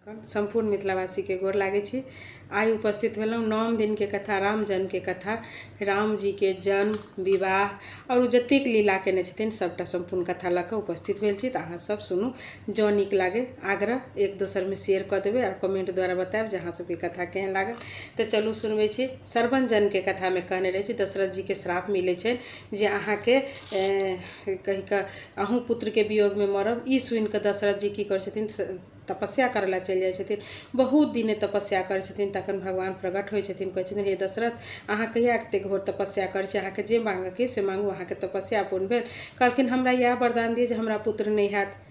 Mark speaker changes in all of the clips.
Speaker 1: संपूर्ण मिथिलावासी के गोर लागे छी। आई उपस्थित भेलहुँ 9 दिन के कथा, राम जन्म के कथा, राम जी के जन्म, विवाह और जतेक लीला केने छथिन सबटा संपूर्ण कथा लऽ कऽ उपस्थित भेल छी। तऽ अहाँ सब सुनू, जँ नीक लागे आग्रह एक दोसर में शेयर कऽ देबै और कमेंट द्वारा बतायब जे अहाँ सबके कथा केहन लागल। तऽ चलू सुनबै छी। सरवन जन्म के कथा में कहने रहे छी दशरथ जी के श्राप मिले छै जे अहाँ के कहि कऽ अहूँ पुत्र के वियोग में मरब। ई सुनि कऽ दशरथ जी की करै छथिन, तपस्या करे ला चलि जाइ छथिन। बहुत दिने तपस्या करै छथिन। तखन भगवान प्रकट होइ छथिन, कहै छथिन हे दशरथ अहाँ कहिया एते घोर तपस्या करै छी, अहाँके जे मांगके से मांगू, अहाँके तपस्या पूर्ण भेल। कहलखिन हमरा इएह वरदान दिए जे हमरा पुत्र नहीं हैत।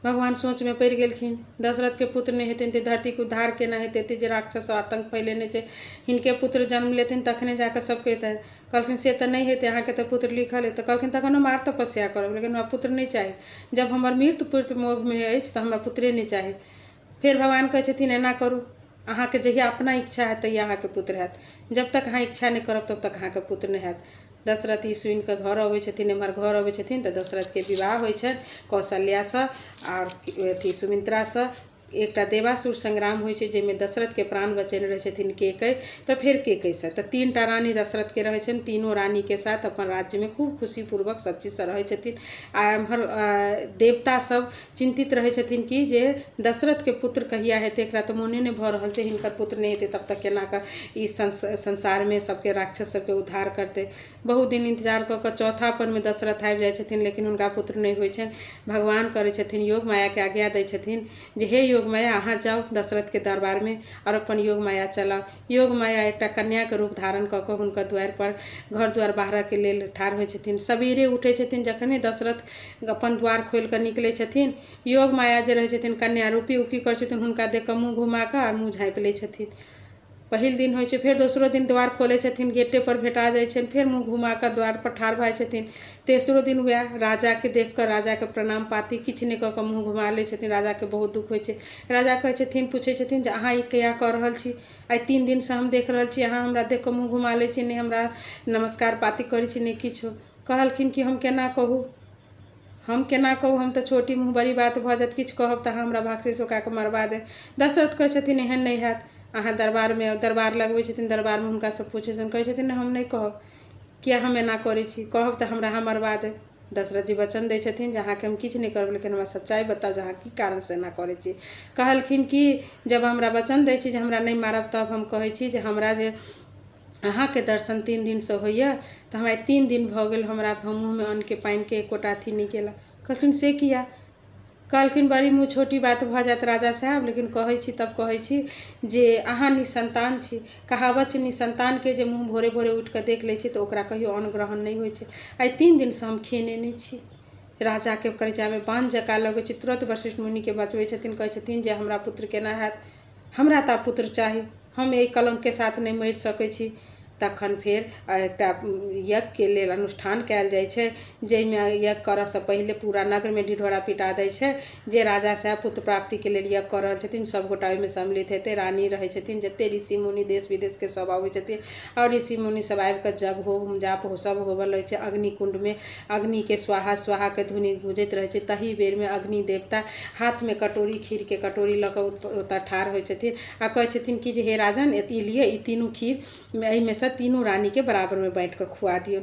Speaker 1: भगवान सोच में पड़ि गेलखिन, दशरथ के पुत्र नहीं हेतनि तऽ धरती के उद्धार केना हेतै। एते जे राक्षस आतंक फैलेने छै, हिनके पुत्र जन्म लेथिन तखने जाकऽ सबके हेतै। कहलखिन से तऽ नहीं हेतै, अहाँके तऽ पुत्र लिखल है। तऽ कहलखिन तखन हम आर तपस्या करब, लेकिन हमरा पुत्र नहीं चाही। जब हमर मृत्यु पुत्र मोह में अछि तऽ हमरा पुत्रे नहीं चाही। फिर भगवान कहै छथिन एना करू, अहाँके जहिया अपना इच्छा हैत तहिया अहाँके पुत्र हैत। जब तक अहाँ इच्छा नहीं करब तब तक अहाँके पुत्र नहीं हैत। दशरथ ई सुनि कऽ घर अबै छथिन, एम्हर घर अबै छथिन तऽ दशरथ के विवाह होइ छनि कौशल्यासँ और अथी सुमित्रासँ। एकटा देवासुर संग्राम होइ छै जाहिमे दशरथ के प्राण बचेने रहै छथिन केकई। तऽ फेर केकईसँ तऽ 3टा रानी दशरथ के रहै छनि। तीनों रानी के साथ अपन राज्य में खूब खुशीपूर्वक सब चीजसँ रहै छथिन। आ एम्हर देवता सब चिंतित रहै छथिन कि जे दशरथ के पुत्र कहिया हेतै, एकरा तऽ मोने नहि भऽ रहल छै, हिनकर पुत्र नहीं हेतै तब तक केना कऽ ई संसार में सबके राक्षस सबके उद्धार करतै। बहुत दिन इंतजार कऽ कऽ चौथापन में दशरथ आबि जाइ छथिन, लेकिन हुनका पुत्र नहीं होइ छनि। भगवान करै छथिन योग माया के आज्ञा दै छथिन जे हे योग माया अहाँ जाउ दशरथ के दरबार में और अपन योग माया चलाउ। योग माया एकटा कन्या के रूप धारण कऽ कऽ हुनकर द्वार पर घर द्वार बाहर के लेल ठाढ़ होइ छथिन। सबेरे उठै छथिन, जखने दशरथ अपन द्वार खोलि कऽ निकलै छथिन, योग माया जे रहै छथिन कन्या रूपी की करै छथिन, हुनका देख कऽ मुँह घुमा कऽ मुँह झाँपि लै छथिन। पहिल दिन होइ छै, फेर दोसरो दिन द्वार खोलै छथिन, गेटे पर भेटा जाइ छनि, फेर मुँह घुमा कऽ द्वार पर ठाढ़ भऽ छथिन। तेसरो दिन वएह राजा के देख कऽ राजा के प्रणाम पाती किछु नहि कऽ कऽ मुँह घुमा लै छथिन। राजा के बहुत दुख होइ छै। राजा कहै छथिन, पूछै छथिन जे अहाँ ई कहिया कऽ रहल छी, आइ 3 दिन से हम देख रहल छी अहाँ हमरा देख कऽ मुँह घुमा लै छी, नहि हमरा नमस्कार पाती करै छी, नहि किछो। कहलखिन कि हम केना कहू, हम तऽ छोटी मुँह बड़ी बात भऽ जायत, किछु कहब तऽ हमरा भागसे चौका कऽ मरबा देब। दशरथ कहै छथिन एहन नहीं हैत। अहाँ दरबार लगबै छथिन, दरबार में हुनका सब पूछै छथिन, कहै छथिन हम नहीं कहब, किया हम एना करै छी, कहब तऽ हमरा अहाँ मरबा देब। दशरथ जी वचन दै छथिन जे अहाँके हम किछु नहीं करब, लेकिन हमरा सच्चाई बताउ जे अहाँ की कारण से एना करै छी। कहलखिन कि जब हमरा वचन दै छी जे हमरा नहीं मारब तब हम कहै छी जे हमरा जे अहाँके दर्शन 3 दिन से होइए तऽ हमरा 3 दिन भऽ गेल, हमरा मुँह में अन्न के पानि के एकोटा अथी नहीं केला। कहलखिन से किया। कहलखिन बड़ी मुँह छोटी बात भऽ जायत राजा साहब, लेकिन कहै छी तब कहै छी जे अहाँ निसंतान छी। कहावत छै निसंतान के जे मुँह भोरे भोरे उठि कऽ देख लै छै तऽ ओकरा कहियो अन्न ग्रहण नहीं होइ छै। आइ 3 दिन से हम खेने नहीं छी। राजा के कलेजा में बाण जका लगै छै। तुरंत वशिष्ठ मुनि के बचबै छथिन, कहै छथिन जे हमरा पुत्र केना हैत, हमरा तऽ पुत्र चाही, हम एहि कलंक के साथ नहीं मरि सकै छी। तखन फेर एकटा यज्ञ के लेल अनुष्ठान कयल जाइ छै, जाहिमे यज्ञ करऽ से पहिले पूरा नगर में ढिढोरा पिटा दै छै जे राजा साहब पुत्र प्राप्ति के लेल यज्ञ कऽ रहल छथिन। सब गोटा ओहिमे सम्मिलित हेतै, रानी रहै छथिन, जते ऋषि मुनि देश विदेश के सब आबै छथिन और ऋषि मुनि सब आबि कऽ जग होम जाप हो सब होबऽ लगै छै। अग्नि कुंड में अग्नि के स्वाहा स्वाहा के ध्वनि गूंजैत रहै छै। तही बेर में अग्नि देवता हाथ में कटोरी, खीर के कटोरी लऽ कऽ ओतऽ ठाढ़ होइ छथिन आ कहै छथिन कि जे हे राजन ई लिए, ई तीनू खीर एहिमे से तीनू रानी के बराबर में बाँटि कऽ खुआ दियौ।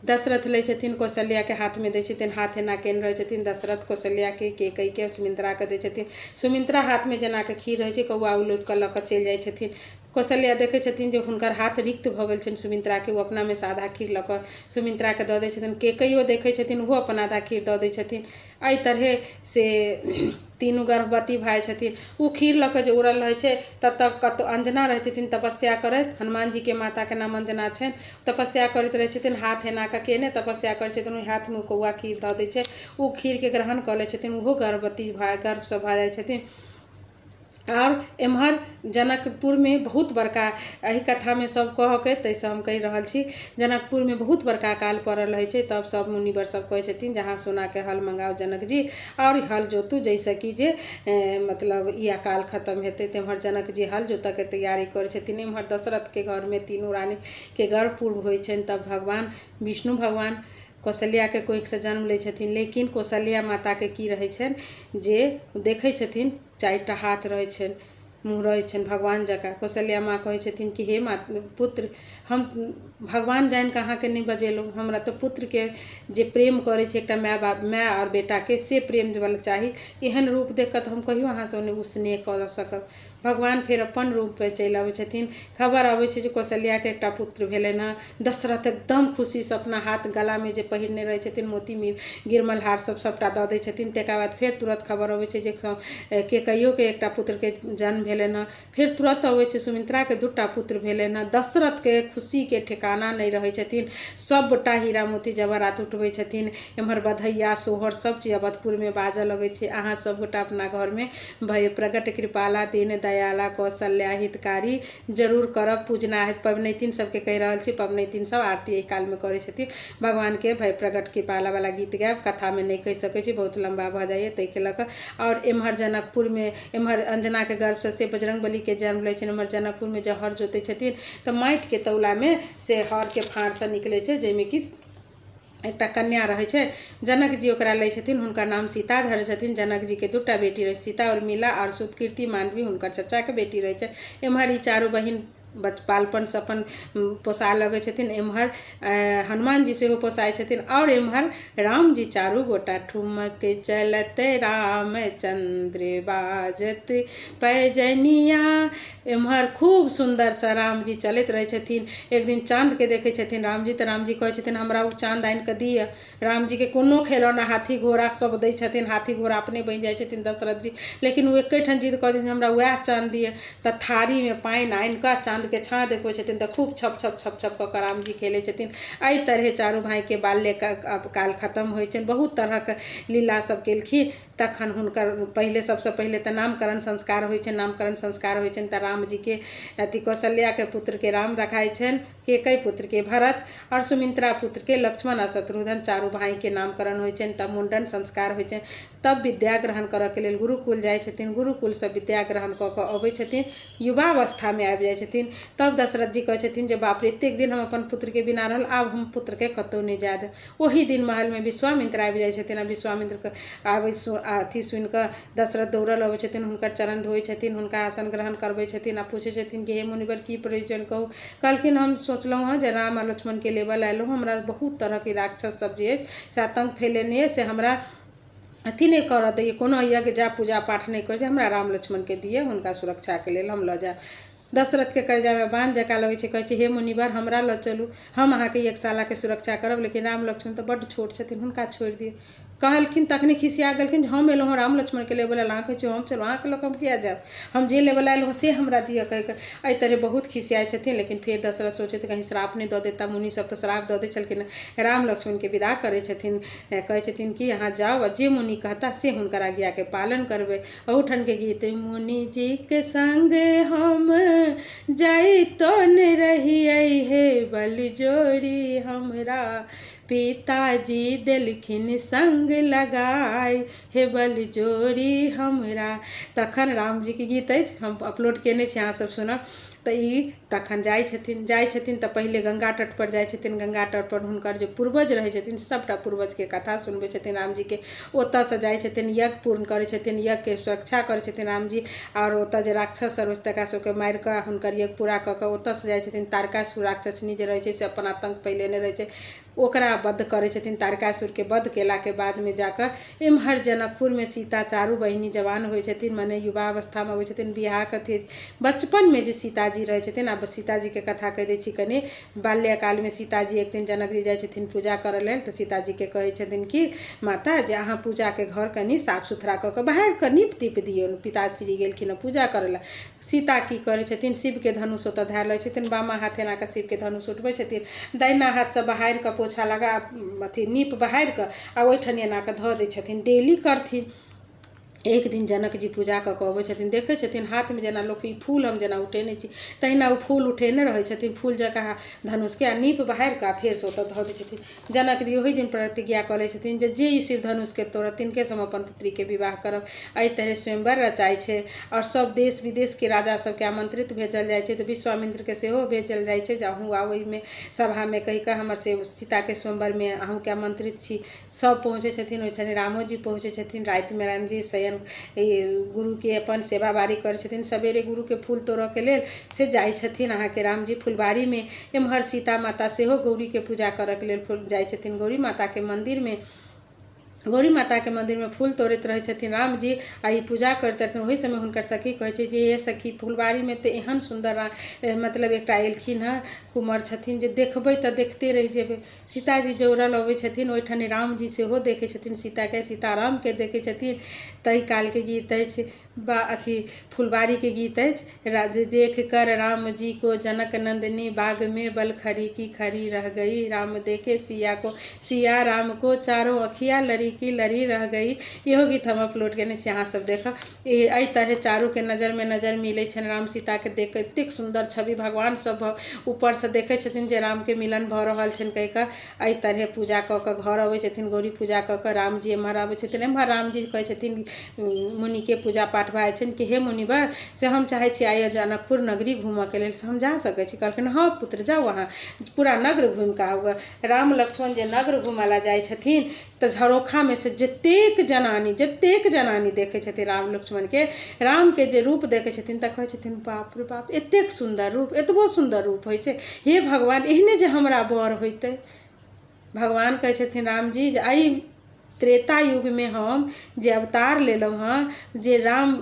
Speaker 1: दशरथ लै छथिन, कौशल्या के हाथ में दै छथिन, हाथ एना केने रहै छथिन। दशरथ कौशल्या के, केकई के, सुमित्रा के दै छथिन। सुमित्रा हाथ में जेना के खीर रहै छै, कौआ उलोटि कऽ लऽ कऽ चलि जाइ छथिन। कौशल्या देखै छथिन जे हुनकर हाथ रिक्त भऽ गेल छनि सुमित्रा के, वो अपना में से आधा खीर लऽ कऽ सुमित्रा के दऽ दै छथिन। केकईओ देखै छथिन, ओहो अपन आधा खीर दऽ दै छथिन। एहि तरहे से तीनू गर्भवती भाई छथिन। ओ खीर लऽ कऽ जे उड़ल रहै छै तब तक कतौ अंजना रहै छथिन तपस्या करैत। हनुमान जी के माता के नाम अंजना छनि, तपस्या करैत रहै छथिन, हाथ एना कऽ केने तपस्या करै छथिन। ओहि हाथ में कौआ खीर दऽ दै छै, ओ खीर के ग्रहण कऽ लै छथिन, ओहो गर्भवती गर्भसँ भऽ जाइ छथिन। और एम्हर जनकपुर में बहुत बड़का, एहि कथा में सब कहके ताहिसँ हम कहि रहल छी, जनकपुर में बहुत बड़का काल पड़ल रहै छै। तब सब मुनिवर सब कहै छथिन जहाँ सोना के हल मंगाओ जनक जी और हल जोतू, जैसे कि जे मतलब ई अकाल खत्म हेतै। तेम्हर जनक जी हल जोतऽ के तैयारी करै छथिन। एम्हर दशरथ के घर में तीनू रानी के गर्भ पूर्ण होइ छनि। तब भगवान विष्णु भगवान कौशल्या के कोख से जन्म लै छथिन। लेकिन कौशल्या माता के की रहै छनि जे देखै छथिन 4टा हाथ रहै छनि, मुँह रहै छनि भगवान जकाँ। कौशल्या माँ कहै छथिन कि हे माँ पुत्र, हम भगवान जानि कऽ अहाँके नहि बजेलहुँ, हमरा तऽ पुत्रके जे प्रेम करै छै एकटा माय आओर बेटाके, से प्रेम वाला चाही। एहन रूप देख कऽ तऽ हम कहियो अहाँसँ नहि स्नेह कऽ सकब। भगवान फेर अपन रूप पर चलि अबै छथिन। खबर अबै छै जे कौशल्याके एकटा पुत्र भेलनि हँ। दशरथ एकदम खुशीसँ अपना हाथ गलामे जे पहिरने रहै छथिन मोती गिरमल हार सबटा दऽ दै छथिन। तकर बाद फेर तुरंत खबर अबै छै जे केकैयोके एकटा पुत्रके जन्म भेलनि हँ। फेर तुरंत अबै छै सुमित्राके 2टा पुत्र भेलनि हँ। दशरथके खुशीके ठिकाना नहि रहै छथिन। सबटा हीरा मोती जवाहरात उठबै छथिन। एम्हर बधैया सोहर सब चीज अवधपुरमे बाजऽ लगै छै। अहाँ सबगोटा अपना घरमे भय प्रगट कृपाला दीन दयाला कौशल्या हितकारी जरूर करब। पूजना हेतु पबनैतिन सबके कहि रहल छी, पबनैतिन सब आरती एहि कालमे करै छथिन। भगवानके भय प्रगट कृपाला वाला गीत गायब, कथामे नहि कहि सकै छी, बहुत लम्बा भऽ जाइए ताहिके लऽ कऽ। आओर एम्हर जनकपुरमे एम्हर अंजनाके गर्भसँ से बजरंगबलीके जन्म लै छनि। एम्हर जनकपुरमे जब हर जोतै छथिन तऽ माटिके तौलामे से हरके फाड़सँ निकलै छै, जाहिमे कि एकटा कन्या रहै छै। जनक जी ओकरा लै छथिन, हुनकर नाम सीता धरै छथिन। जनक जीके 2टा बेटी रहै छै, सीता उर्मिला आओर सुकृति मांडवी हुनकर चचाके बेटी रहै छै। एम्हर ई चारू बहिन बालपनसँ अपन पोसा लगै छथिन। एम्हर हनुमान जी सेहो पोसाइ छथिन। आओर एम्हर राम जी चारू गोटा ठुमक चलत रामचंद्र बाजत पैजनिया। एम्हर खूब सुन्दरसँ राम जी चलैत रहै छथिन। एक दिन चाँदके देखै छथिन राम जी, तऽ राम जी कहै छथिन हमरा ओ चाँद आनि कऽ दिअ। राम जीके कोनो खिलौना हाथी घोड़ा सब दै छथिन, हाथी घोड़ा अपने बनि जाइ छथिन दशरथ जी, लेकिन ओ एकेठाम जिद कऽ दै छथिन हमरा वएह चाँद दिअ। तऽ थारीमे पानि आनि कऽ चाँदके छाँ देखबै छथिन तऽ खूब छप छप छप छप कऽ कऽ राम जी खेलै छथिन। एहि तरहे चारू भाइके बाल्य काल खत्म होइ छनि। बहुत तरहक लीला सब केलखिन। तखन हुनकर पहिले सबसँ पहिले तऽ नामकरण संस्कार होइ छनि। नामकरण संस्कार होइ छनि तऽ राम जीके अथी कौशल्याके पुत्रके राम रखाइ छनि, केकई पुत्रके भरत, और सुमित्रा पुत्रके लक्ष्मण आ शत्रुघ्न। चारू भाइके नामकरण होइ छनि, तब मुंडन संस्कार होइ छनि, तब विद्या ग्रहण करऽके लेल गुरुकुल जाइ छथिन। गुरुकुलसँ विद्या ग्रहण कऽ कऽ अबै छथिन, युवावस्थामे आबि जाइ छथिन। तब दशरथ जी कहै छथिन जे बाप रे, एतेक दिन हम अपन पुत्रके बिना रहल, आब हम पुत्रके कतहु नहि जाय देब। ओही दिन महलमे विश्वामित्र आबि जाइ छथिन। आ विश्वामित्रके अथी सुनि कऽ दशरथ दौड़ल अबै छथिन, हुनकर चरण धोइ छथिन, हुनका आसन ग्रहण करबै छथिन आ पूछै छथिन कि हे मुनिवर की प्रयोजन कहू। कहलखिन हम सोचलहुँ हँ जे राम आ लक्ष्मणके लेबऽ अयलहुँ, हमरा बहुत तरहके राक्षस सब जे अछि से आतंक फैलेने अछि, से हमरा अथी नहि करऽ दैए, कोनो यज्ञ जा पूजा पाठ नहि करै छै, हमरा राम लक्ष्मणके दिअ, हुनका सुरक्षाके लेल हम लऽ जायब। दशरथके करेजामे बाण जकाँ लगै छै। कहै छै हे मुनिवर हमरा लऽ चलू, हम अहाँके यज्ञशालाके सुरक्षा करब, लेकिन राम लक्ष्मण तऽ बड्ड छोट छथिन, हुनका छोड़ि दियौ। कहलखिन तखने खिसिया गेलखिन जे हम एलहुँ हँ राम लक्ष्मणके लेबऽ लेल, अहाँ कहै छी हम चलू, अहाँके लऽ कऽ हम किया जायब, हम जे लेबऽ लेल एलहुँ से हमरा दिअ कहि कऽ एहि तरह बहुत खिसियाइ छथिन। लेकिन फेर दशरथ सोचै छथिन कहीं श्राप नहि दऽ देता, मुनि सब तऽ श्राप दऽ दै छलखिन। राम लक्ष्मणके विदा करै छथिन, कहै छथिन कि अहाँ जाउ, जे मुनि कहता से हुनकर आज्ञाके पालन करबै। अहूठानके गीत मुनि जीके संग हम जाइतो ने रहियै, हे बल जोड़ी हमरा पिताजी देलखिन संग लगाय, हे बल जोड़ी हमरा। तखन राम जीके गीत अछि, हम अपलोड केने छी, अहाँ सब सुनब। तऽ ई तखन जाइ छथिन तऽ पहिले गंगा तट पर जाइ छथिन। गंगा तट पर हुनकर जे पूर्वज रहै छथिन सबटा पूर्वजके कथा सुनबै छथिन राम जीके। ओतऽसँ जाइ छथिन, यज्ञ पूर्ण करै छथिन, यज्ञके सुरक्षा करै छथिन राम जी। आओर ओतऽ जे राक्षस सब रहै तकरा सबके मारि कऽ हुनकर यज्ञ पूरा कऽ कऽ ओतऽसँ जाइ छथिन। तारकासुर राक्षसनी जे रहै छै से अपन आतंक फैलेने रहै छै, ओकरा वध करै छथिन। तारकासुरके वध केलाके बादमे जाकऽ एम्हर जनकपुरमे सीता चारू बहिनी जवान होइ छथिन, मने युवावस्थामे अबै छथिन। बियाहके अथी बचपनमे जे सीताजी रहै छथिन, आब सीताजीके कथा कहि दै छी कनि। बाल्यकालमे सीताजी एक दिन जनकजी जाइ छथिन पूजा करऽ लेल, तऽ सीताजीके कहै छथिन कि माता जे अहाँ पूजाके घर कनि साफ सुथरा कऽ कऽ बाहरके नीप तीप दियौ। पिताश्री गेलखिन हँ पूजा करऽ लए। सीता की करै छथिन, शिवके धनुष ओतऽ धारि लै छथिन, बामा हाथ एना कऽ शिवके धनुष उठबै छथिन, दाहिना हाथसँ बहारि कऽ पोछा लगा अथी नीप बहारि कऽ आ ओहिठाम एना कऽ धऽ दै छथिन, डेली करथिन। एक दिन जनक जी पूजा कऽ कऽ अबै छथिन, देखै छथिन हाथमे जेना लोक ई फूल हम जेना उठेने छी तहिना ओ फूल उठेने रहै छथिन, फूल जकाँ धनुषके, आ नीप बहारि कऽ फेरसँ ओतऽ धऽ दै छथिन। जनक जी ओहि दिन प्रतिज्ञा कऽ लै छथिन जे ई शिव धनुषके तोड़त तिनकेसँ हम अपन पुत्रीके विवाह करब। एहि तरह स्वयंवर रचाइ छै, आओर सब देश विदेशके राजा सबके आमंत्रित भेजल जाइ छै। तऽ विश्वामित्रके सेहो भेजल जाइ छै जे अहूँ आउ ओहिमे सभामे कहि कऽ हमर से सीताके स्वयंवरमे अहूँके आमंत्रित छी। सब पहुँचै छथिन, ओहिठाम रामो जी पहुँचै छथिन। रातिमे राम जी शयन छनि, गुरु के अपन सेवा बारी करै छथिन। सवेरे गुरु के फूल तोड़ऽ के लेल से जाइ छथिन अहाँके राम जी फुलबाड़ी में। एम्हर सीता माता सेहो गौरी के पूजा करऽ के लेल जाइ छथिन गौरी माता के मंदिर में। गौरी माता के मंदिर में फूल तोड़ैत रहे छथिन राम जी आ ई पूजा करते रहथिन। ओहि समय हुनकर सखी कहै छै जे ये सखी फुलबाड़ी में तो एहन सुंदर मतलब एकटा एलखिन हँ कुँवर छथिन जे देखबै तऽ देखते रहि जेबै। सीताजी जौरल अबै छथिन ओहिठाम राम जी सेहो देखै छथिन सीता के, सीताराम के देखै छथिन। तहि काल के गीत अछि बा अथी फुलबाड़ी के गीत अछि, देख कर राम जी को जनक नंदिनी बाग में बल खरी की खरी रह गई। राम देखे सिया को सिया राम को चारों अखिया लरी की लरी रह गई। इहो गीत हम अपलोड केने छी, अहाँ सब देखब। एहि तरह चारू के नजर में नजर मिले छनि राम सीता के देख एतेक सुंदर छवि भगवान सब ऊपर से देखे छथिन जे राम के मिलन भऽ रहल छनि कहि कऽ। एहि तरह पूजा कऽ कऽ घर अबै छथिन गौरी पूजा कऽ कऽ राम जी एम्हर आबै छथिन। एम्हर राम जी कहै छथिन मुनि के पूजा पाठ भए छनि कि हे मुनिवर से हम चाहे छी आइ जनकपुर नगरी घूमऽ के लेल से हम जा सकै छी। कहलखिन हाँ पुत्र जाओ, वहाँ पूरा नगर घूमि कऽ आउ। राम लक्ष्मण जे नगर घूमऽ ला जाइ छथिन तऽ झरोखा में से जतेक जनानी देखै छथिन राम लक्ष्मण के, राम के जे रूप देखै छथिन तऽ कहै छथिन बाप रे बाप एतेक सुंदर रूप, एतबो सुंदर रूप होइ छै, हे भगवान एहने जे हमरा बर होइतै। भगवान कहै छथिन राम जी जे एहि त्रेता युग में हम जे अवतार लेलहुँ हँ जे राम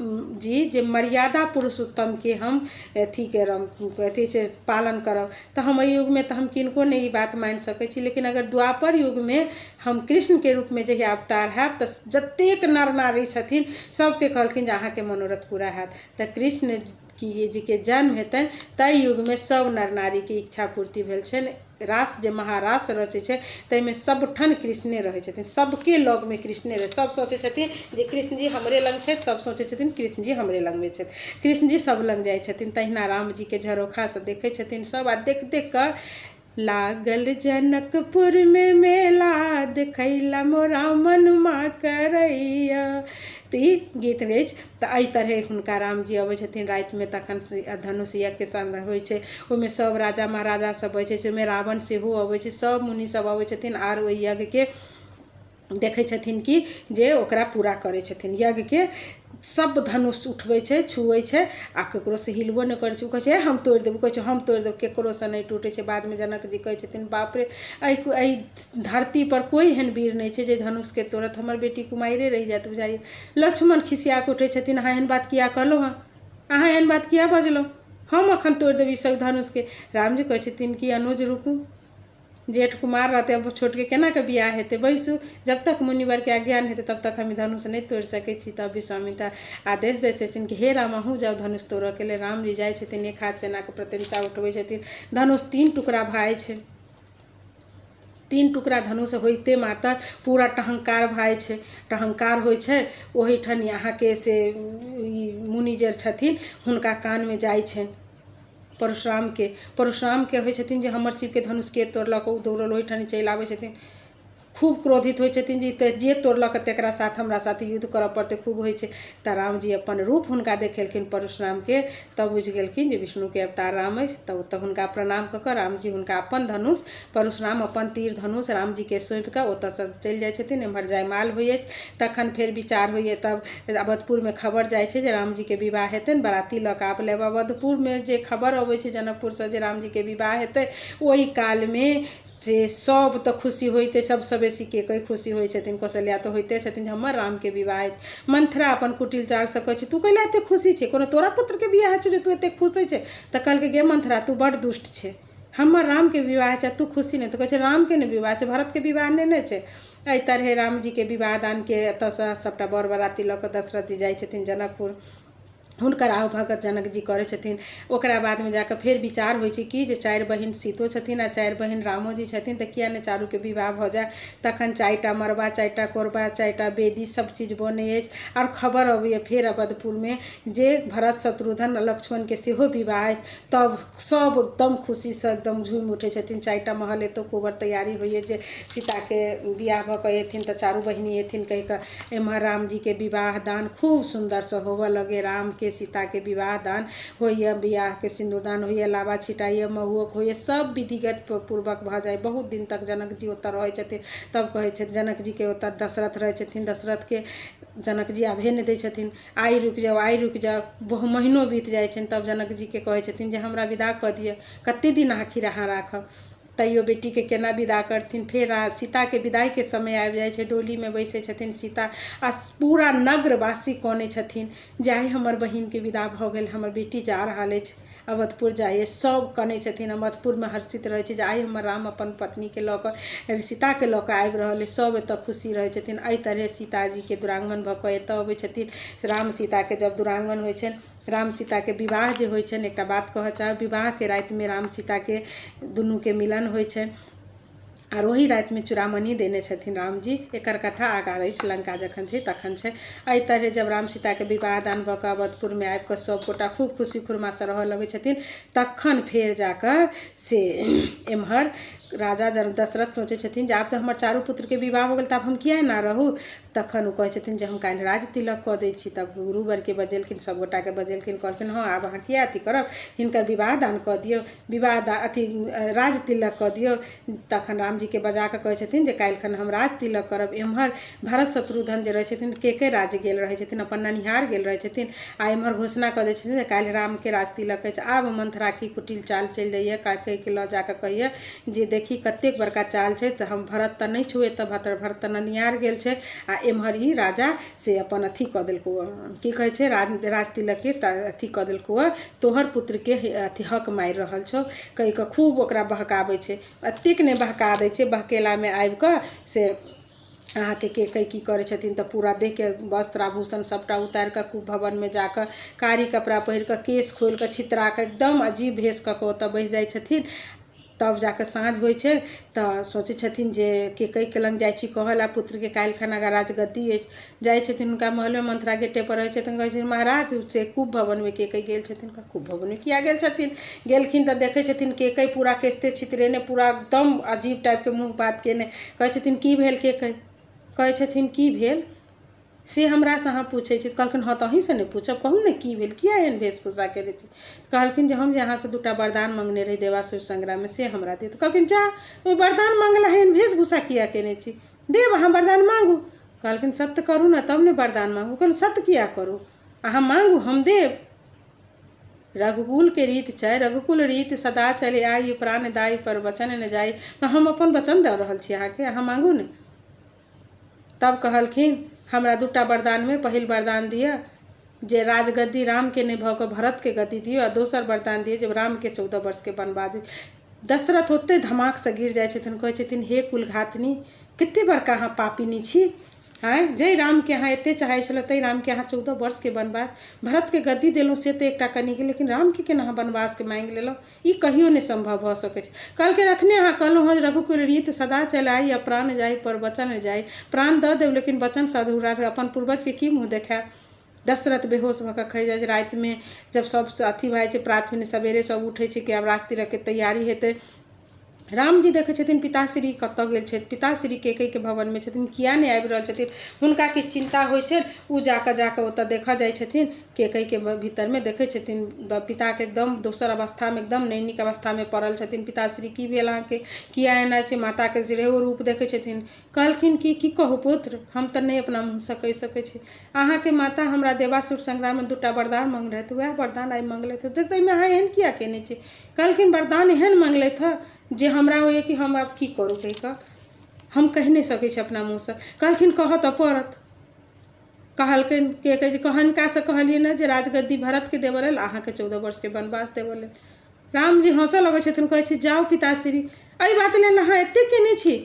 Speaker 1: जी जे मर्यादा पुरुषोत्तम के हम अथी करब अथी से पालन करब, तऽ हम एहि युग में तऽ हम किनको नहीं ई बात मानि सकै छी। लेकिन अगर द्वापर युग में हम कृष्ण के रूप में जहिया अवतार हैब तऽ जतेक नर नारी छथिन सबके कहलखिन जे अहाँके मनोरथ पूरा हैत। तऽ कृष्ण जी के जन्म हेतनि ताहि युग में सब नर नारी के इच्छा पूर्ति भेल छनि। रास जे महारास रचे छै ताहिमे सबठन कृष्णे रहै छथिन, सबके लग में कृष्णे रहे। सब सोचे छथिन जे कृष्ण जी हमरे लग छथि, सब सोचे छथिन कृष्ण जी हमरे लग में छथि। कृष्ण जी सब लग जाइ छथिन। तहिना राम जी के झरोखा से देखै छथिन सब आ देख देख कऽ लागल जनकपुर में मेला देखैला मोरा मनुमा करैया। तऽ ई गीत अछि। तऽ एहि तरह हुनका राम जी अबै छथिन राति में, तखन धनुष यज्ञ के समय होइ छै, ओहिमे सब राजा महाराजा सब होइ छै, ओहिमे रावण सेहो अबै छै, सब मुनि सब अबै छथिन आर ओहि यज्ञ के देखै छथिन कि जे ओकरा पूरा करै छथिन। यज्ञ के सब धनुष उठबै छै, छुए छै आ ककरो से हिलबो नहि करै छै। ओ कहै छै हम तोड़ि देब, कहै छै हम तोड़ि देब, केकरो से नहीं टूटे छै। बाद में जनक जी कहै छथिन बाप रे एहि धरती पर कोई एहन वीर नहीं छै जे धनुष के तोड़त, हमर बेटी कुमारिये रहि जायत बुझाइए। लक्ष्मण खिसिया के उठै छथिन अहाँ एहन बात किया कहलहुँ हँ, अहाँ एहन बात किया बजलहुँ, हम अखन तोड़ि देब ई सब धनुष के। राम जी कहै छथिन कि अनुज रुकू, जेठ कुमार रहते अब छोट के केना के बियाह हेतै, बैसू, जब तक मुनिवर के अज्ञान हेतै तब तक हम धनुष नहीं तोड़ि सकै छी। तब विश्वामित्र आदेश दै छथिन कि हे राम अहूँ जाउ धनुष तोड़ऽ के लेल। राम जी जाइ छथिन, एक हाथ सेना के प्रत्यंचा उठबै छथिन, धनुष 3 टुकड़ा भए छै। 3 टुकड़ा धनुष होइते मात्र पूरा टहंकार भए छै, टहंकार होइ छै। ओहिठाम अहाँके से मुनि जे छथिन हुनका कान में जाइ छनि परशुराम के होइ छथिन जे हमर शिव के धनुष के तोड़लक। ओ दौड़ल ओहिठाम चलि आबै छथिन, खूब क्रोधित होइ छथिन जे तोड़लक तेकरा साथ हमरा साथ युद्ध करऽ पड़तै, खूब होइ छै। तऽ राम जी अपन रूप हुनका देखेलखिन परशुराम के, तब बुझि गेलखिन जे विष्णु के अवतार राम अछि। तब तऽ हुनका प्रणाम कऽ कऽ राम जी हुनका अपन धनुष, परशुराम अपन तीर धनुष राम जी के सौंपि कऽ ओतऽ से चलि जाइ छथिन। एम्हर जयमाल होइ अछि, तखन फेर विचार होइए। तब अवधपुर में खबर जाइ छै जे राम जी के विवाह हेतनि, बराती लऽ कऽ आब लेब। अवधपुर में जे खबर अबै छै जनकपुर से जे राम जी के विवाह हेतै, ओहि काल में से सब तऽ खुशी होइते, सबसँ बेसी के खुशी होइ छथिन कौशल्या तऽ होइते छथिन जे हमर राम के विवाह अछि। मंथरा अपन कुटिल चाल से कहै छै तू कैला एते खुशी छै, कोनो तोरा पुत्र के विवाह छै जे तू एते खुश होइ छै। तऽ कहलकै गे मंथरा तू बड़ दुष्ट छै, हमर राम के विवाह छै तू खुशी नहीं। तऽ कहै छै राम के ने विवाह छै, भरत के विवाह नहि छै। एहि तरह राम जी के विवाह दान के एतऽसँ सबटा बर बराती लऽ कऽ दशरथ जी जाइ छथिन जनकपुर, हुनकर आव भगत जनक जी करै छथिन। ओकरा बाद में जाकर फेर विचार होइ छै कि जे 4 बहिन सीतो छथिन आ 4 बहिन रामो जी छथिन, तऽ किया नहि चारू के विवाह भऽ जाय। तखन 4टा मरबा, 4टा कोरबा, 4टा वेदी सब चीज बनै अछि। और खबर अबैए फेर अवधपुर में जे भरत शत्रुघ्न लक्ष्मण के सेहो विवाह अछि। तब सब एकदम खुशी से एकदम झूम उठे छथिन। 4टा महल एतौ कोबर तैयारी होइए जे सीता के बियाह भऽ कऽ एथिन तऽ चारू बहिनी एथिन कहि कऽ। एम्हर राम जी के विवाह दान खूब सुंदर से होबऽ लगे। राम के होइए सीता के विवाह दान होइए, बियाह के सिंदूरदान होइए, लाबा छिटाइए, महुओक होइए, सब विधिगत पूर्वक भऽ जाए। बहुत दिन तक जनक जी ओतऽ रहै छथिन। तब कहै छथिन जनक जी के ओतऽ दशरथ रहै छथिन, दशरथ के जनक जी आबहे नहि दै छथिन, आइ रुकि जाउ आइ रुकि जाउ, बहु महीनो बीत जाइ छनि। तब जनक जी के कहै छथिन जे हमरा विदा कऽ दिअ, कतेक दिन आखिर अहाँ राखब। तैयो बेटी के केना विदा करथिन। फेर सीता के विदाई के समय आबि जाइ छै, डोली में बैसै छथिन सीता आ पूरा नगरवासी कनै छथिन जे आइ हमर बहिन के विदा भऽ गेल, हमर बेटी जा रहल अछि अवधपुर जाइए। सब कनै छथिन, अवधपुर में हर्षित रहै छै जे आइ हमर राम अपन पत्नी के लऽ कऽ सीता के लऽ कऽ आबि रहल अछि। सब एतऽ खुशी रहै छथिन। एहि तरह सीताजी के दुरागमन भऽ कऽ एतऽ अबै छथिन। राम सीता के जब दुरागमन होइ छनि, राम सीता के विवाह जे होइ छनि, एकटा बात कहऽ चाहब, विवाह के राति में राम सीता के दुनू के मिलन होइ छनि और वही राति में चूड़ामणि देने छथिन राम जी। एकर कथा आगाँ अछि, लंका जखन छै तखन छै। एहि तरह जब राम सीता के विवाह दान भऽ कऽ अवधपुर में आबि कऽ सबगोटा खूब खुशी खुरमा रहऽ लगै छथिन, तखन फेर जाकऽ से एम्हर राजा दशरथ सोचै छथिन जे आब तऽ हमर चारू पुत्र के विवाह हो गेल, तऽ आब हम किया ना रहू। तखन ओ कहै छथिन जे हम काल्हि राज तिलक कऽ दै छी। तब गुरुवर के बजेलखिन, सबगोटा के बजेलखिन, कहलखिन हाँ आब अहाँ किया अथी करब, हिनकर विवाह दान कऽ दियौ, विवाह अथी राज तिलक कऽ दियौ। तखन राम जी के बजा कऽ कहै छथिन जे काल्हि खन हम राज तिलक करब। एम्हर भरत शत्रुघ्न जे रहै छथिन के राज्य गेल रहै छथिन, अपन ननिहार गेल रहै छथिन, आ एम्हर घोषणा कऽ दै छथिन जे काल्हि राम के राज तिलक अछि। आब मंथरा की कुटिल चाल चलि जाइए, कहि के लऽ जाकऽ कहिए जे देखी कतेक बड़का चाल छै, तऽ हम भरत तऽ नहीं छुए, तऽ भरत तऽ ननिहार गेल छै। आ एम्हर ई राजा से अपन अथी कऽ देलकौ, की कहै छै, राज तिलक के अथी कऽ देलकौ, तोहर पुत्र के अथी हक मारि रहल छौ, कहि कऽ खूब ओकरा बहकाबै छै। एतेक ने बहका दै छै, बहकेला में आबि कऽ से अहाँके केकई की करै छथिन तऽ पूरा देह के वस्त्र आभूषण सबटा उतारि कऽ खूब भवन में जाकऽ कारी कपड़ा पहिर कऽ, केश खोलि कऽ, छितरा कऽ, एकदम अजीब भेष कऽ ओतऽ बैस जाइ छथिन। तब जाकऽ साँझ होइ छै तऽ सोचै छथिन जे केकई के लग जाइ छी कहल, आ पुत्र के काल्हि खन अगर राजगद्दी अछि। जाइ छथिन हुनका महल में, मंथरा गेटे पर रहै छथिन, कहै छथिन महाराज से खूब भवन में केकई गेल छथिन। खूब भवन में किया गेल छथिन, गेलखिन तऽ देखै छथिन केकई पूरा केस्ते छितरेने, पूरा एकदम अजीब टाइप के मुँह बात केने। कहै छथिन की भेल केकई, कहै छथिन की भेल से हमरा से अहाँ पूछै छी। कहलखिन हाँ तऽ अहीं से नहीं पूछब, कहू ने की भेल, किया एहन वेशभूषा केने छी। कहलखिन जे हम जे अहाँ से दूटा वरदान मंगने रही देवासुर संग्राम में, से हमरा दे। तो कहलखिन जा ओहि वरदान मंगला एहन वेशभूषा किया केने छी, देव अहाँ वरदान मांगू। कहलखिन सत्य करू ना तब ने वरदान मांगू। कहलखिन सत्य किया करू, अहाँ मांगू हम देव। रघुकुल के रीत छै, रघुकुल रीत सदा चले आई, प्राण दाई पर वचन न जाई। तो हम अपन वचन दऽ रहल छी अहाँके, अहाँ मांगू ने। तब कहलखिन हमरा दूटा वरदान में पहिल वरदान दिअ जे राजगद्दी राम के नहीं भऽ कऽ भरत के गद्दी दियौ, आ दोसर वरदान दियौ जब राम के 14 वर्ष के वनवास। दशरथ ओते धमाक से गिर जाइ छथिन, कहै छथिन हे कुलघातनी, कते बड़का अहाँ पापिनी छी। आँय जय राम के अहाँ एते चाहै छल, तै राम के अहाँ 14 वर्ष के वनवास, भरत के गद्दी देलहुँ से तऽ एकटा कनी के, लेकिन राम के केना अहाँ वनवास के मांगि लेलहुँ, ई कहियो नहीं संभव भऽ सकै छै। कहलखिन अखने अहाँ कहलहुँ हँ रघुकुल रीत सदा चलाई, आ प्राण जाई पर वचन न जाई। प्राण दऽ देब लेकिन वचन अधूरा, अपन पूर्वज के की मुँह देखायब। दशरथ बेहोश भऽ कऽ खै जाइ छै। राति में जब सब अथी भऽ जाइ छै, प्रात भेने सबेरे सब उठै छै कि आब राज तिलक के तैयारी हेतै। राम जी देखै छथिन पिताश्री कतऽ गेल छथि, पिताश्री केकई के भवन में छथिन, किया नहीं आबि रहल छथिन। हुनका किछु चिंता होइ छै, उ जाकऽ ओतऽ देखऽ जाइ छथिन, केकई के भीतर में देखै छथिन पिता के एकदम दोसर अवस्था में, एकदम नहीं नीक अवस्था में पड़ल छथिन। पिताश्री की भेल अहाँके, किया एना छै, माता के सेहो रूप देखै छथिन। कहलखिन की कहू पुत्र, हम तऽ नहीं अपना मुँह से कहि सकै छी। अहाँके माता हमरा देवासुर संग्राम में दूटा वरदान मंगलथि, वएह वरदान आइ मंगलथि, देख में अहाँ एहन किया केने छी। कहलखिन वरदान एहन मंगलथि हँ जे हमरा होइए कि हम आब की करू, कहि कऽ हम कहि नहीं सकै छी अपना मुँह से। कहलखिन कहऽ तऽ पड़त। कहलखिन के कहे कहनका से कहलिए ना जे राजगद्दी भरत के देवऽ लेल, अहाँके 14 वर्ष के वनवास देवऽ लेल। राम जी हंसऽ लगै छथिन, कहै छी जाउ पिताश्री, एहि बात लेल अहाँ एते केने छी।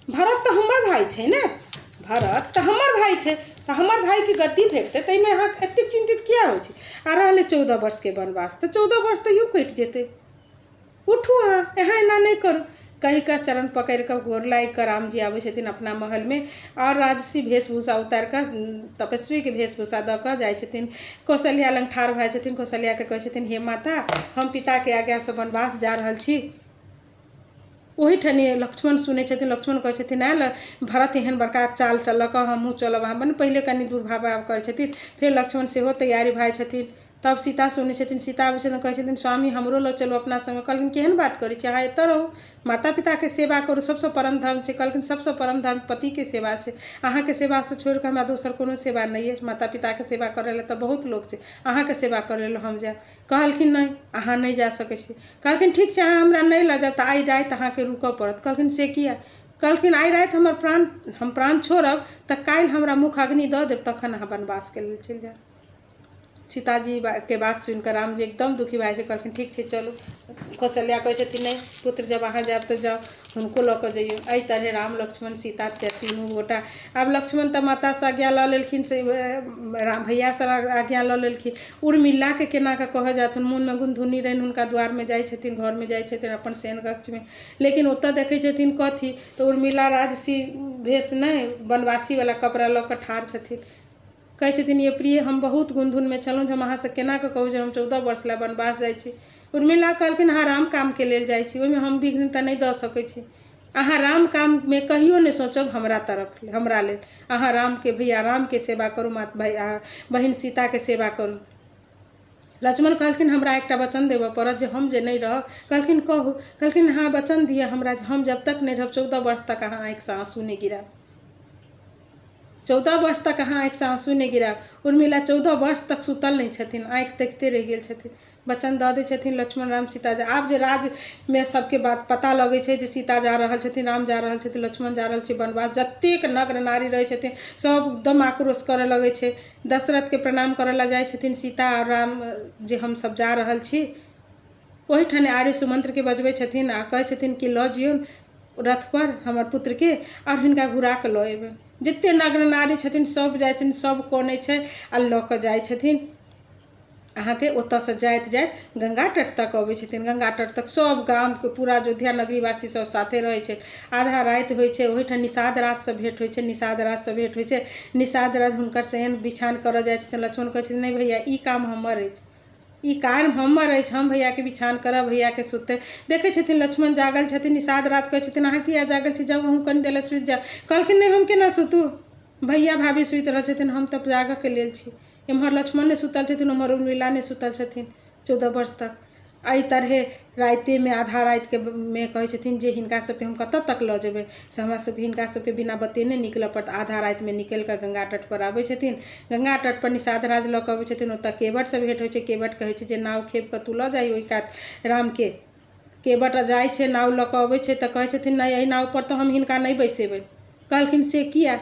Speaker 1: भरत तऽ हमर भाई छै ने, भरत तऽ हमर भाई छै, तऽ हमर भाई के गद्दी भेटतै, ताहिमे अहाँ एतेक चिंतित किया होइ छी। आ रहलै 14 वर्ष के वनवास, तऽ 14 वर्ष तऽ यूँ कटि जेतै। उठू अहाँ, यहाँ एना नहीं करू। कहि कऽ चरण पकड़ कऽ गोर लागि कऽ राम जी आबै छथिन अपना महल में, और राजसी वेशभूषा उतारि कऽ तपस्वी के वेशभूषा दऽ कऽ जाइ छथिन। कौशल्या लग ठाढ़ भऽ छथिन, कौशल्या के कहै छथिन हे माता, हम पिता के आज्ञा से वनवास जा रहल छी। ओही ठनी लक्ष्मण सुनै छथिन, लक्ष्मण कहै छथिन आयल भरत एहन बड़का चाल चलक, हमहूँ चलब। अहाँ पहिले कनि दूर भाव करै छथिन, फेर लक्ष्मण सेहो तैयारी भऽ छथिन। तब सीता सुनै छथिन, सीता आबै छथिन कहै छथिन स्वामी हमरो लऽ चलू अपना संगे। कहलखिन केहन बात करै छी, अहाँ एतऽ रहू, माता पिताके सेवा करू, सबसँ परम धर्म छै। कहलखिन सबसँ परम धर्म पतिके सेवा छै, अहाँके सेवासँ छोड़ि कऽ हमरा दोसर कोनो सेवा नहि अछि। माता पिताके सेवा करै लए तऽ बहुत लोक छै, अहाँके सेवा करै लए हम जायब। कहलखिन नहि, अहाँ नहि जा सकै छी। कहलखिन ठीक छै, अहाँ हमरा नहि लऽ जायब तऽ आइ राति अहाँके रुकऽ पड़त। कहलखिन से किया? कहलखिन आइ राति हम प्राण छोड़ब तऽ काल्हि हमरा मुख अग्नि दऽ देब, तखन अहाँ वनवासके लेल चलि जायब। सीताजी के बात सुनिकऽ राम जी एकदम दुखी भए जाइ छै। कहलखिन ठीक छै चलू। कौशल्या कहै छथिन नहीं पुत्र जब अहाँ जायब तऽ जाउ, हुनको लऽ कऽ जइयौ। एहि तरहे राम लक्ष्मण सीता तीनू गोटा, आब लक्ष्मण तऽ मातासँ आज्ञा लऽ लेलखिन, से राम भैयासँ आज्ञा लऽ लेलखिन। उर्मिलाके केना कऽ कहऽ जाथुन, मोनमे गुनधुनी रहनि, हुनका द्वारमे जाइ छथिन, घरमे जाइ छथिन अपन शयन कक्षमे, लेकिन ओतऽ देखै छथिन कथी तऽ उर्मिला राजसी भेष नहि, वनवासीवला कपड़ा लऽ कऽ ठाढ़ छथिन। कहै छथिन ये प्रिय हम बहुत गुनधुनमे छलहुँ जे हम अहाँसँ केना कऽ कहू जे हम 14 वर्ष लए वनवास जाइ छी। उर्मिला कहलखिन अहाँ राम कामके लेल जाइ छी, ओहिमे हम विघ्न तऽ नहि दऽ सकै छी। अहाँ राम काममे कहियो नहि सोचब हमरा तरफ हमरा लेल, अहाँ रामके भैया रामके सेवा करू, बहिन सीताके सेवा करू। लक्ष्मण कहलखिन हमरा एकटा वचन देबऽ पड़त जे हम जे नहि रहब। कहलखिन कहू। कहलखिन अहाँ वचन दिअ हमरा जे हम जब तक नहि रहब 14 वर्ष तक अहाँ आँखिसँ आँसू नहीं गिरायब, 14 वर्ष तक अहाँ आँखिसँ आँसू नहीं गिरायब। उर्मिला 14 वर्ष तक सुतल नहीं छथिन, आँखि देखते रहि गेल छथिन। वचन दऽ दै छथिन लक्ष्मण राम सीता। आब जे राजमे सबके बात पता लगै छै जे सीता जा रहल छथिन, राम जा रहल छथिन, लक्ष्मण जा रहल छै वनवास, जतेक नग्न नारी रहै छथिन सब एकदम आक्रोश करऽ लगै छै। दशरथके प्रणाम करऽ लए जाइ छथिन सीता और राम जे हम सब जा रहल छी। ओहिठाम आर्य सुमंत्रके बजबै छथिन आ कहै छथिन कि लऽ जियौन रथ पर हमर पुत्रके और हिनका घुरा कऽ लऽ एबनि। जते नग्न नारी छथिन सब जाइ छथिन, सब कोनै छै आ लऽ कऽ जाइ छथिन। अहाँके ओतऽसँ जाइत जाइत गंगा तट तक अबै छथिन। गंगा तट तक सब गामके पूरा अयोध्या नगरीवासी सब साथे रहै छै। आधा राति होइ छै, ओहिठाम निषाद राजसँ भेंट होइ छै, निषाद राजसँ भेंट होइ छै। निषाद राज हुनकर शयन बिछान करऽ जाइ छथिन। लक्ष्मण कहै छथिन नहि भैया ई काम हमर अछि, ई काम हमर अछि, हम भैयाके बिछान करब, भैयाके सुते। देखै छथिन लक्ष्मण जागल छथिन, निषाद राज कहै छथिन अहाँ किया जागल छी, जाउ अहूँ कनि देर सुति जाउ। कहलखिन नहि हम केना सुतू, भैया भाभी सुति रहल छथिन, हम तऽ जागऽके लेल छी। एम्हर लक्ष्मण ने सुतल छथिन, उम्हर उर्मिला ने सुतल छथिन 14 वर्ष तक। एहि तरहे रातिमे आधा रातिमे कहै छथिन जे हिनका सबके हम कतऽ तक लऽ जेबै, से हमरा सबके हिनका सबके बिना बतेने निकलऽ पड़त। आधा रातिमे निकलि कऽ गंगा तट पर आबै छथिन। गंगा तट पर निषाद राज लऽ कऽ अबै छथिन, ओतऽ केवटसँ भेंट होइ छै। केवट कहै छै जे नाव खेप कऽ तू लऽ जाइ ओहि कात रामके। केवट जाइ छै, नाव लऽ कऽ अबै छै तऽ कहै छथिन नहि एहि नाव पर तऽ हम हिनका नहि बैसेबै। कहलखिन से किया?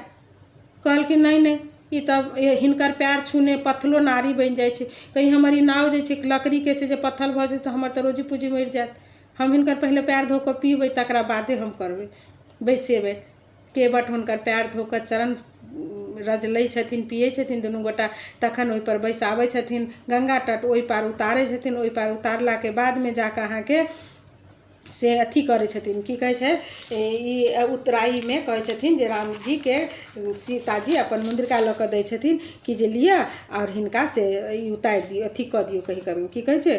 Speaker 1: कहलखिन नहीं नहीं ई तऽ हिनकर पैर छूने पत्थलो नारी बनि जाइ छै, कहीं हमर ई नाव जे छै लकड़ीके छै जे पत्थल भऽ जेतै तऽ हमर तऽ रोजी पूजी मरि जायत। हम हिनकर पहिले पैर धो कऽ पीबै तकरा बादे हम करबै बैसेबै। केवट हुनकर पैर धो कऽ चरण रज लै छथिन, पियै छथिन दुनू गोटा, तखन ओहिपर बैसाबै छथिन। गंगा तट ओहि पार उतारै छथिन। ओहि पार उतारलाके बादमे जाकऽ अहाँके से अथी करै छथिन, की कहै छै ई उतराइमे कहै छथिन जे रामजीके सीताजी अपन मुन्द्रिका लऽ कऽ दै छथिन कि जे लिअ आओर हिनका से ई उतारि दियौ, अथी कऽ दियौ, की कहै छै